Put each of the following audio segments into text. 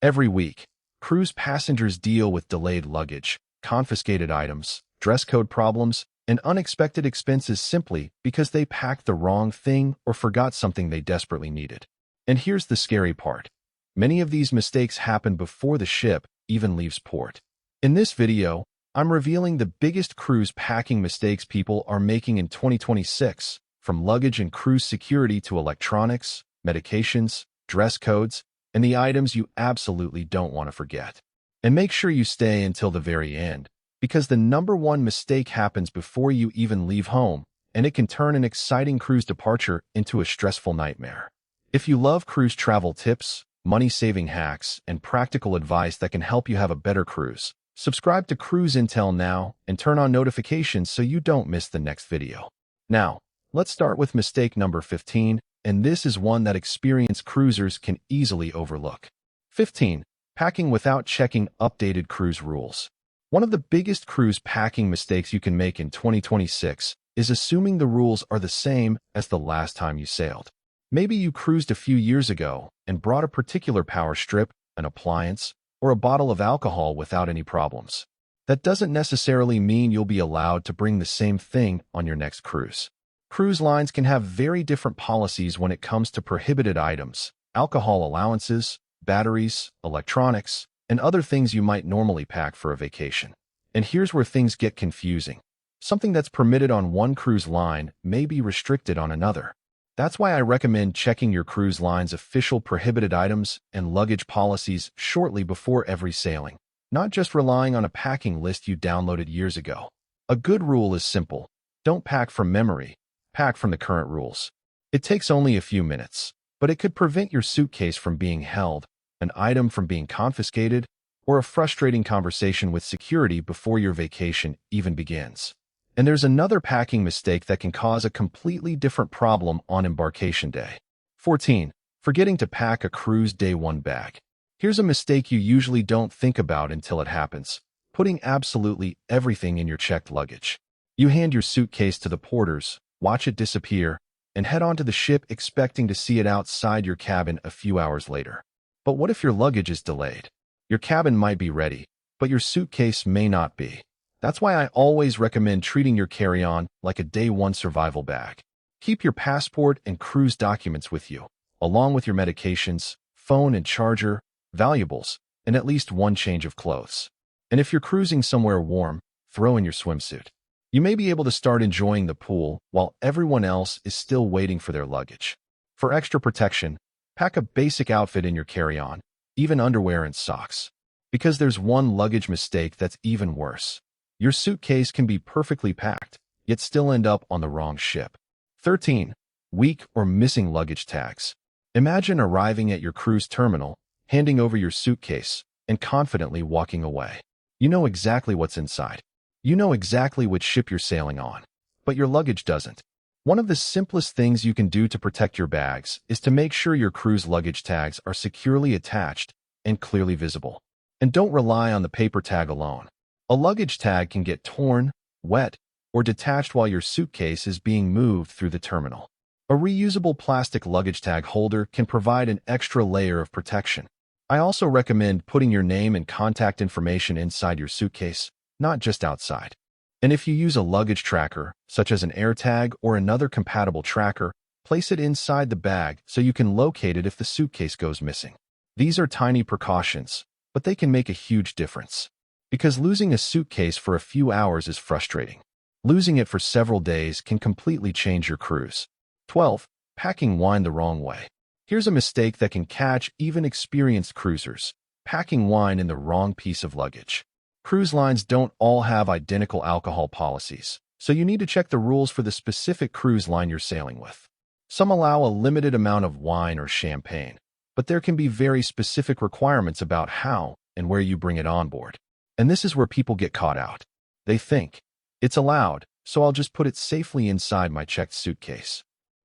Every week, cruise passengers deal with delayed luggage, confiscated items, dress code problems, and unexpected expenses simply because they packed the wrong thing or forgot something they desperately needed. And here's the scary part. Many of these mistakes happen before the ship even leaves port. In this video, I'm revealing the biggest cruise packing mistakes people are making in 2026, from luggage and cruise security to electronics, medications, dress codes, and the items you absolutely don't want to forget. And make sure you stay until the very end, because the number one mistake happens before you even leave home, and it can turn an exciting cruise departure into a stressful nightmare. If you love cruise travel tips, money-saving hacks, and practical advice that can help you have a better cruise, subscribe to Cruise Intel now and turn on notifications so you don't miss the next video. Now, let's start with mistake number 15, and this is one that experienced cruisers can easily overlook. 15. Packing without checking updated cruise rules. One of the biggest cruise packing mistakes you can make in 2026 is assuming the rules are the same as the last time you sailed. Maybe you cruised a few years ago and brought a particular power strip, an appliance, or a bottle of alcohol without any problems. That doesn't necessarily mean you'll be allowed to bring the same thing on your next cruise. Cruise lines can have very different policies when it comes to prohibited items, alcohol allowances, batteries, electronics, and other things you might normally pack for a vacation. And here's where things get confusing. Something that's permitted on one cruise line may be restricted on another. That's why I recommend checking your cruise line's official prohibited items and luggage policies shortly before every sailing, not just relying on a packing list you downloaded years ago. A good rule is simple. Don't pack from memory, pack from the current rules. It takes only a few minutes, but it could prevent your suitcase from being held, an item from being confiscated, or a frustrating conversation with security before your vacation even begins. And there's another packing mistake that can cause a completely different problem on embarkation day. 14. Forgetting to pack a cruise day one bag. Here's a mistake you usually don't think about until it happens: putting absolutely everything in your checked luggage. You hand your suitcase to the porters, watch it disappear, and head onto the ship expecting to see it outside your cabin a few hours later. But what if your luggage is delayed? Your cabin might be ready, but your suitcase may not be. That's why I always recommend treating your carry-on like a day one survival bag. Keep your passport and cruise documents with you, along with your medications, phone and charger, valuables, and at least one change of clothes. And if you're cruising somewhere warm, throw in your swimsuit. You may be able to start enjoying the pool while everyone else is still waiting for their luggage. For extra protection, pack a basic outfit in your carry-on, even underwear and socks. Because there's one luggage mistake that's even worse. Your suitcase can be perfectly packed, yet still end up on the wrong ship. 13. Weak or missing luggage tags. Imagine arriving at your cruise terminal, handing over your suitcase, and confidently walking away. You know exactly what's inside. You know exactly which ship you're sailing on, but your luggage doesn't. One of the simplest things you can do to protect your bags is to make sure your cruise luggage tags are securely attached and clearly visible. And don't rely on the paper tag alone. A luggage tag can get torn, wet, or detached while your suitcase is being moved through the terminal. A reusable plastic luggage tag holder can provide an extra layer of protection. I also recommend putting your name and contact information inside your suitcase, not just outside. And if you use a luggage tracker, such as an AirTag or another compatible tracker, place it inside the bag so you can locate it if the suitcase goes missing. These are tiny precautions, but they can make a huge difference. Because losing a suitcase for a few hours is frustrating. Losing it for several days can completely change your cruise. 12. Packing wine the wrong way. Here's a mistake that can catch even experienced cruisers: packing wine in the wrong piece of luggage. Cruise lines don't all have identical alcohol policies, so you need to check the rules for the specific cruise line you're sailing with. Some allow a limited amount of wine or champagne, but there can be very specific requirements about how and where you bring it on board. And this is where people get caught out. They think, it's allowed, so I'll just put it safely inside my checked suitcase.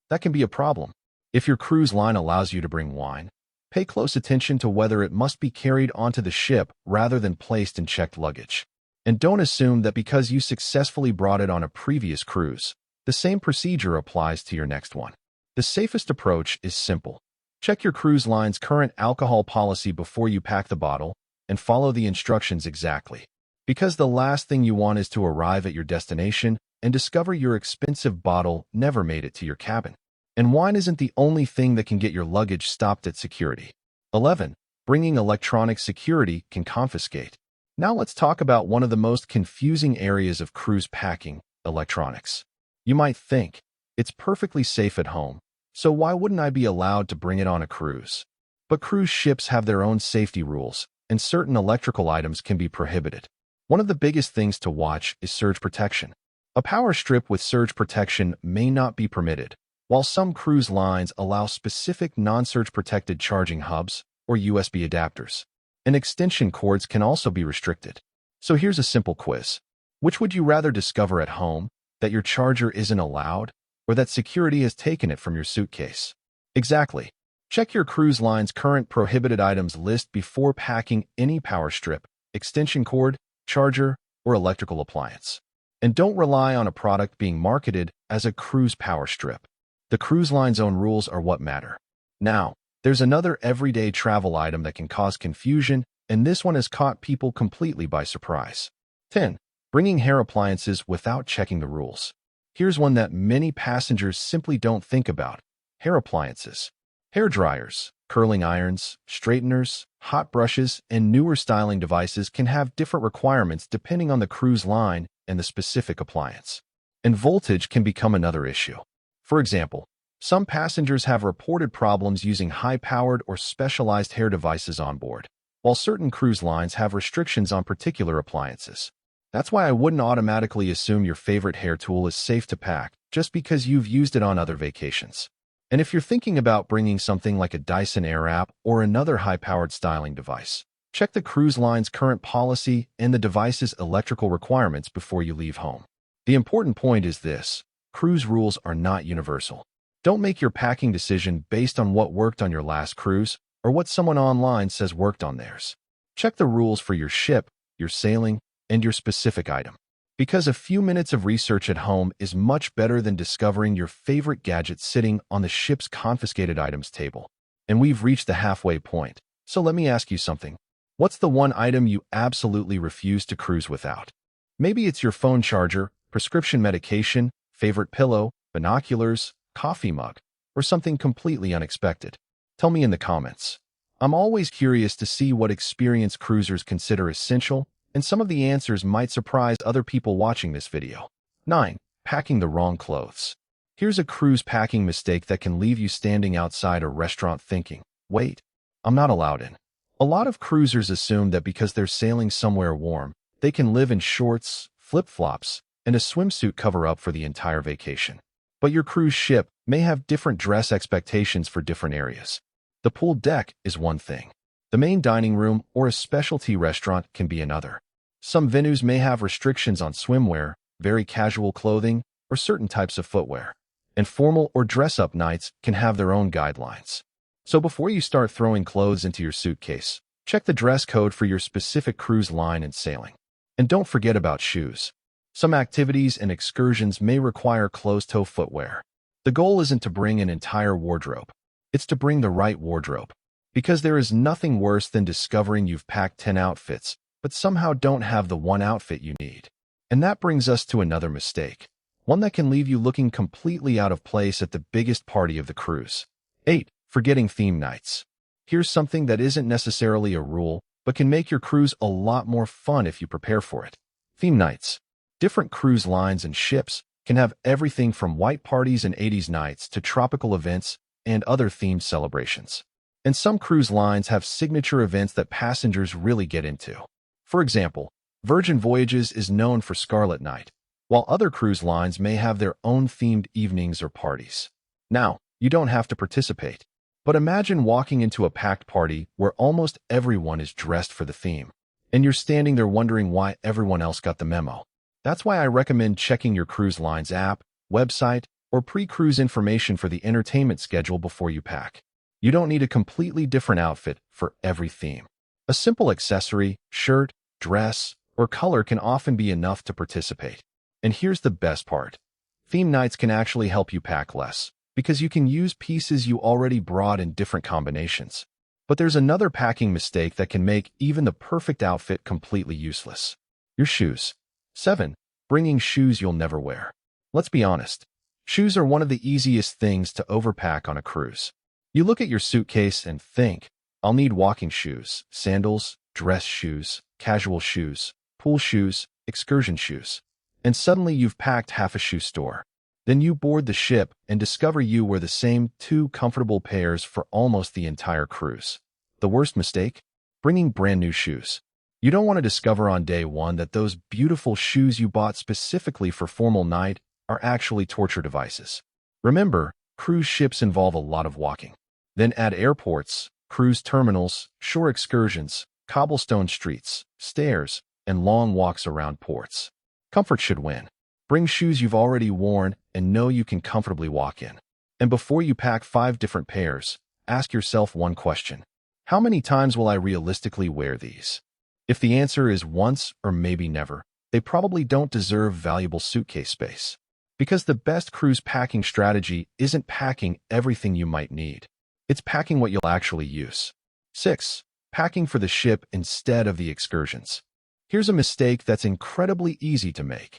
That can be a problem. If your cruise line allows you to bring wine, pay close attention to whether it must be carried onto the ship rather than placed in checked luggage. And don't assume that because you successfully brought it on a previous cruise, the same procedure applies to your next one. The safest approach is simple. Check your cruise line's current alcohol policy before you pack the bottle and follow the instructions exactly. Because the last thing you want is to arrive at your destination and discover your expensive bottle never made it to your cabin. And wine isn't the only thing that can get your luggage stopped at security. 11. Bringing electronic security can confiscate. Now let's talk about one of the most confusing areas of cruise packing, electronics. You might think, it's perfectly safe at home, so why wouldn't I be allowed to bring it on a cruise? But cruise ships have their own safety rules, and certain electrical items can be prohibited. One of the biggest things to watch is surge protection. A power strip with surge protection may not be permitted, while some cruise lines allow specific non-surge protected charging hubs or USB adapters. And extension cords can also be restricted. So here's a simple quiz. Which would you rather discover at home, that your charger isn't allowed, or that security has taken it from your suitcase? Exactly. Check your cruise line's current prohibited items list before packing any power strip, extension cord, charger, or electrical appliance. And don't rely on a product being marketed as a cruise power strip. The cruise line's own rules are what matter. Now, there's another everyday travel item that can cause confusion, and this one has caught people completely by surprise. 10. Bringing hair appliances without checking the rules. Here's one that many passengers simply don't think about. Hair appliances. Hair dryers, curling irons, straighteners, hot brushes, and newer styling devices can have different requirements depending on the cruise line and the specific appliance. And voltage can become another issue. For example, some passengers have reported problems using high-powered or specialized hair devices on board, while certain cruise lines have restrictions on particular appliances. That's why I wouldn't automatically assume your favorite hair tool is safe to pack just because you've used it on other vacations. And if you're thinking about bringing something like a Dyson Airwrap or another high-powered styling device, check the cruise line's current policy and the device's electrical requirements before you leave home. The important point is this: cruise rules are not universal. Don't make your packing decision based on what worked on your last cruise or what someone online says worked on theirs. Check the rules for your ship, your sailing, and your specific item. Because a few minutes of research at home is much better than discovering your favorite gadget sitting on the ship's confiscated items table. And we've reached the halfway point. So let me ask you something. What's the one item you absolutely refuse to cruise without? Maybe it's your phone charger, prescription medication, favorite pillow, binoculars, coffee mug, or something completely unexpected. Tell me in the comments. I'm always curious to see what experienced cruisers consider essential, and some of the answers might surprise other people watching this video. 9. Packing the wrong clothes. Here's a cruise packing mistake that can leave you standing outside a restaurant thinking, wait, I'm not allowed in. A lot of cruisers assume that because they're sailing somewhere warm, they can live in shorts, flip-flops, and a swimsuit cover-up for the entire vacation. But your cruise ship may have different dress expectations for different areas. The pool deck is one thing. The main dining room or a specialty restaurant can be another. Some venues may have restrictions on swimwear, very casual clothing, or certain types of footwear. And formal or dress-up nights can have their own guidelines. So before you start throwing clothes into your suitcase, check the dress code for your specific cruise line and sailing. And don't forget about shoes. Some activities and excursions may require closed-toe footwear. The goal isn't to bring an entire wardrobe. It's to bring the right wardrobe. Because there is nothing worse than discovering you've packed 10 outfits, but somehow don't have the one outfit you need. And that brings us to another mistake. One that can leave you looking completely out of place at the biggest party of the cruise. 8. Forgetting theme nights. Here's something that isn't necessarily a rule, but can make your cruise a lot more fun if you prepare for it. Theme nights. Different cruise lines and ships can have everything from white parties and 80s nights to tropical events and other themed celebrations. And some cruise lines have signature events that passengers really get into. For example, Virgin Voyages is known for Scarlet Night, while other cruise lines may have their own themed evenings or parties. Now, you don't have to participate, but imagine walking into a packed party where almost everyone is dressed for the theme, and you're standing there wondering why everyone else got the memo. That's why I recommend checking your cruise line's app, website, or pre-cruise information for the entertainment schedule before you pack. You don't need a completely different outfit for every theme. A simple accessory, shirt, dress, or color can often be enough to participate. And here's the best part. Theme nights can actually help you pack less. because you can use pieces you already brought in different combinations. But there's another packing mistake that can make even the perfect outfit completely useless. Your shoes. 7. Bringing shoes you'll never wear. Let's be honest. Shoes are one of the easiest things to overpack on a cruise. You look at your suitcase and think, I'll need walking shoes, sandals, dress shoes, casual shoes, pool shoes, excursion shoes. And suddenly you've packed half a shoe store. Then you board the ship and discover you wear the same 2 comfortable pairs for almost the entire cruise. The worst mistake? Bringing brand new shoes. You don't want to discover on day 1 that those beautiful shoes you bought specifically for formal night are actually torture devices. Remember, cruise ships involve a lot of walking. Then add airports, cruise terminals, shore excursions, cobblestone streets, stairs, and long walks around ports. Comfort should win. Bring shoes you've already worn and know you can comfortably walk in. And before you pack 5 different pairs, ask yourself one question. How many times will I realistically wear these? If the answer is once or maybe never, they probably don't deserve valuable suitcase space. Because the best cruise packing strategy isn't packing everything you might need. It's packing what you'll actually use. 6. Packing for the ship instead of the excursions. Here's a mistake that's incredibly easy to make.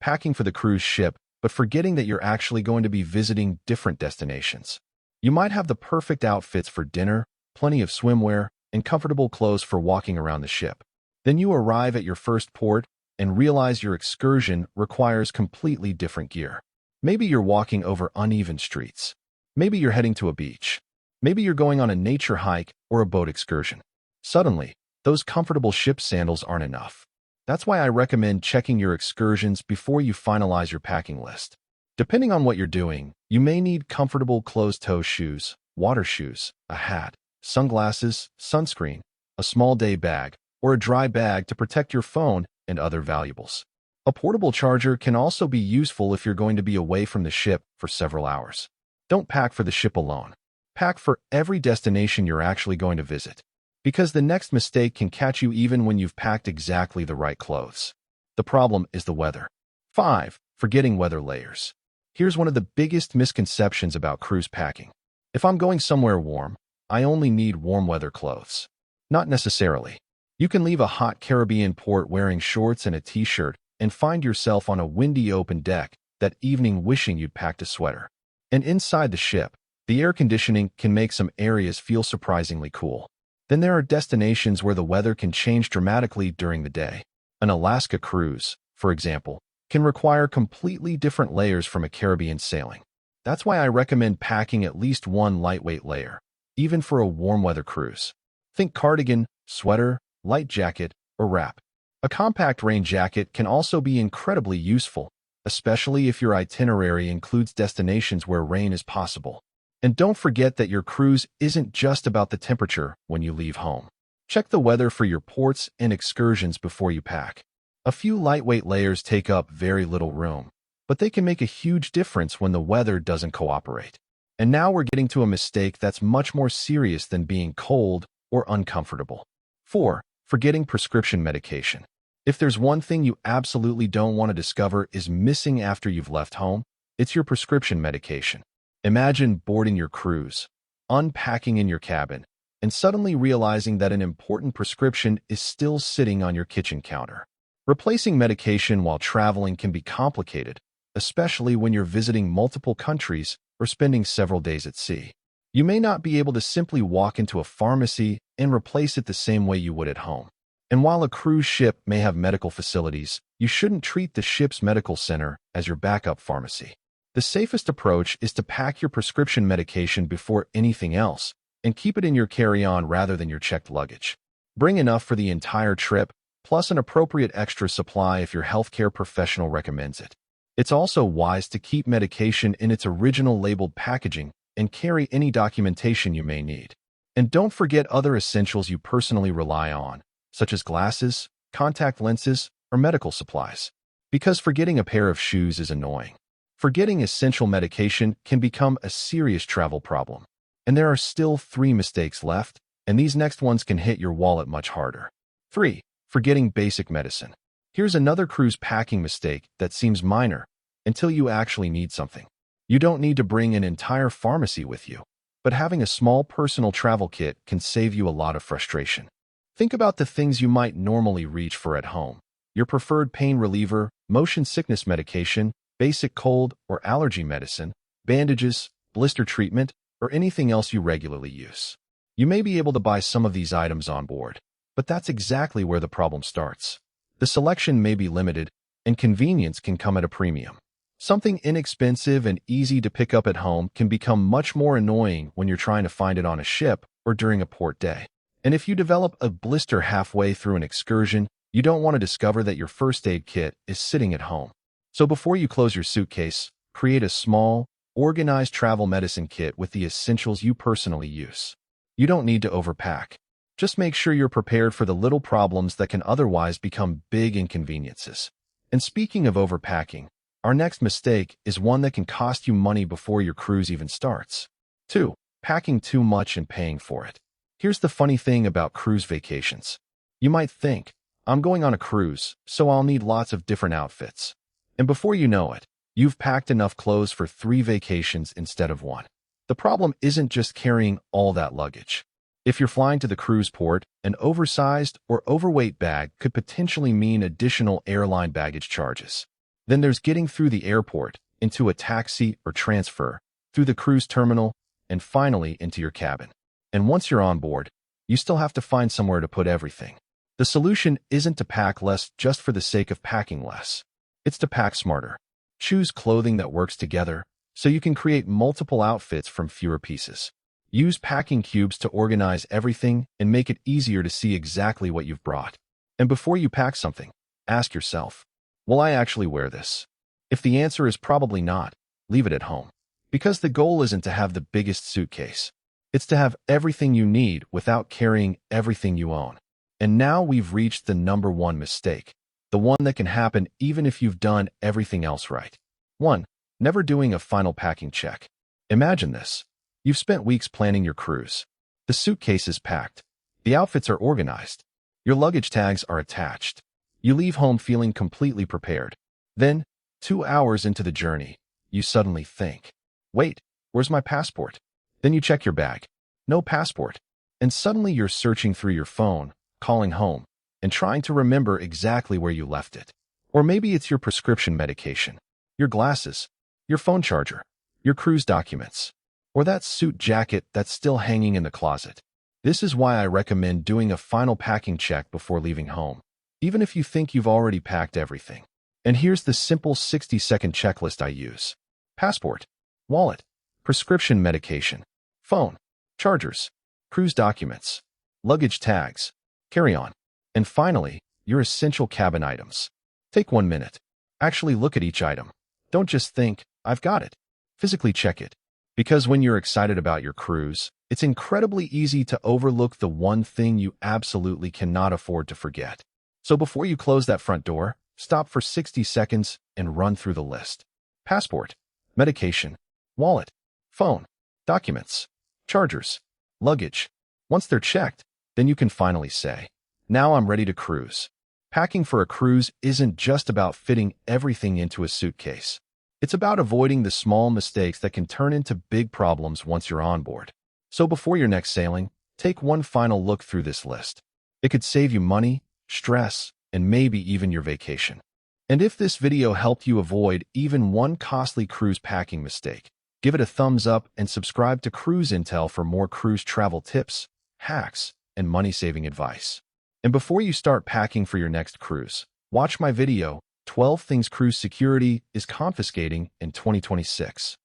Packing for the cruise ship, but forgetting that you're actually going to be visiting different destinations. You might have the perfect outfits for dinner, plenty of swimwear, and comfortable clothes for walking around the ship. Then you arrive at your first port and realize your excursion requires completely different gear. Maybe you're walking over uneven streets. Maybe you're heading to a beach. Maybe you're going on a nature hike or a boat excursion. Suddenly, those comfortable ship sandals aren't enough. That's why I recommend checking your excursions before you finalize your packing list. Depending on what you're doing, you may need comfortable closed-toe shoes, water shoes, a hat, sunglasses, sunscreen, a small day bag, or a dry bag to protect your phone and other valuables. A portable charger can also be useful if you're going to be away from the ship for several hours. Don't pack for the ship alone. Pack for every destination you're actually going to visit. Because the next mistake can catch you even when you've packed exactly the right clothes. The problem is the weather. 5. Forgetting weather layers. Here's one of the biggest misconceptions about cruise packing. If I'm going somewhere warm, I only need warm weather clothes. Not necessarily. You can leave a hot Caribbean port wearing shorts and a t-shirt and find yourself on a windy open deck that evening wishing you'd packed a sweater. And inside the ship, the air conditioning can make some areas feel surprisingly cool. Then there are destinations where the weather can change dramatically during the day. An Alaska cruise, for example, can require completely different layers from a Caribbean sailing. That's why I recommend packing at least one lightweight layer, even for a warm weather cruise. Think cardigan, sweater, light jacket, or wrap. A compact rain jacket can also be incredibly useful, especially if your itinerary includes destinations where rain is possible. And don't forget that your cruise isn't just about the temperature when you leave home. Check the weather for your ports and excursions before you pack. A few lightweight layers take up very little room, but they can make a huge difference when the weather doesn't cooperate. And now we're getting to a mistake that's much more serious than being cold or uncomfortable. 4. Forgetting prescription medication. If there's one thing you absolutely don't want to discover is missing after you've left home, it's your prescription medication. Imagine boarding your cruise, unpacking in your cabin, and suddenly realizing that an important prescription is still sitting on your kitchen counter. Replacing medication while traveling can be complicated, especially when you're visiting multiple countries or spending several days at sea. You may not be able to simply walk into a pharmacy and replace it the same way you would at home. And while a cruise ship may have medical facilities, you shouldn't treat the ship's medical center as your backup pharmacy. The safest approach is to pack your prescription medication before anything else and keep it in your carry-on rather than your checked luggage. Bring enough for the entire trip, plus an appropriate extra supply if your healthcare professional recommends it. It's also wise to keep medication in its original labeled packaging and carry any documentation you may need. And don't forget other essentials you personally rely on, such as glasses, contact lenses, or medical supplies. Because forgetting a pair of shoes is annoying. Forgetting essential medication can become a serious travel problem. And there are still 3 mistakes left, and these next ones can hit your wallet much harder. 3. Forgetting basic medicine. Here's another cruise packing mistake that seems minor until you actually need something. You don't need to bring an entire pharmacy with you, but having a small personal travel kit can save you a lot of frustration. Think about the things you might normally reach for at home: your preferred pain reliever, motion sickness medication, basic cold or allergy medicine, bandages, blister treatment, or anything else you regularly use. You may be able to buy some of these items on board, but that's exactly where the problem starts. The selection may be limited, and convenience can come at a premium. Something inexpensive and easy to pick up at home can become much more annoying when you're trying to find it on a ship or during a port day. And if you develop a blister halfway through an excursion, you don't want to discover that your first aid kit is sitting at home. So before you close your suitcase, create a small, organized travel medicine kit with the essentials you personally use. You don't need to overpack. Just make sure you're prepared for the little problems that can otherwise become big inconveniences. And speaking of overpacking, our next mistake is one that can cost you money before your cruise even starts. 2. Packing too much and paying for it. Here's the funny thing about cruise vacations. You might think, I'm going on a cruise, so I'll need lots of different outfits. And before you know it, you've packed enough clothes for 3 vacations instead of 1. The problem isn't just carrying all that luggage. If you're flying to the cruise port, an oversized or overweight bag could potentially mean additional airline baggage charges. Then there's getting through the airport, into a taxi or transfer, through the cruise terminal, and finally into your cabin. And once you're on board, you still have to find somewhere to put everything. The solution isn't to pack less just for the sake of packing less. It's to pack smarter. Choose clothing that works together, so you can create multiple outfits from fewer pieces. Use packing cubes to organize everything and make it easier to see exactly what you've brought. And before you pack something, ask yourself, will I actually wear this? If the answer is probably not, leave it at home. Because the goal isn't to have the biggest suitcase. It's to have everything you need without carrying everything you own. And now we've reached the number 1 mistake, the one that can happen even if you've done everything else right. 1. Never doing a final packing check. Imagine this. You've spent weeks planning your cruise. The suitcase is packed. The outfits are organized. Your luggage tags are attached. You leave home feeling completely prepared. Then, 2 hours into the journey, you suddenly think, wait, where's my passport? Then you check your bag. No passport. And suddenly you're searching through your phone, calling home, and trying to remember exactly where you left it. Or maybe it's your prescription medication, your glasses, your phone charger, your cruise documents, or that suit jacket that's still hanging in the closet. This is why I recommend doing a final packing check before leaving home, even if you think you've already packed everything. And here's the simple 60-second checklist I use. Passport, wallet, prescription medication, phone, chargers, cruise documents, luggage tags, carry-on, and finally, your essential cabin items. Take 1 minute. Actually look at each item. Don't just think, I've got it. Physically check it. Because when you're excited about your cruise, it's incredibly easy to overlook the one thing you absolutely cannot afford to forget. So before you close that front door, stop for 60 seconds and run through the list. Passport, medication, wallet, phone, documents, chargers, luggage. Once they're checked, then you can finally say, now I'm ready to cruise. Packing for a cruise isn't just about fitting everything into a suitcase. It's about avoiding the small mistakes that can turn into big problems once you're on board. So before your next sailing, take one final look through this list. It could save you money, stress, and maybe even your vacation. And if this video helped you avoid even one costly cruise packing mistake, give it a thumbs up and subscribe to Cruise Intel for more cruise travel tips, hacks, and money-saving advice. And before you start packing for your next cruise, watch my video, 12 Things Cruise Security is Confiscating in 2026.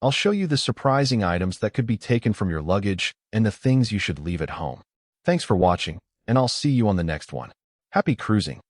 I'll show you the surprising items that could be taken from your luggage and the things you should leave at home. Thanks for watching, and I'll see you on the next one. Happy cruising!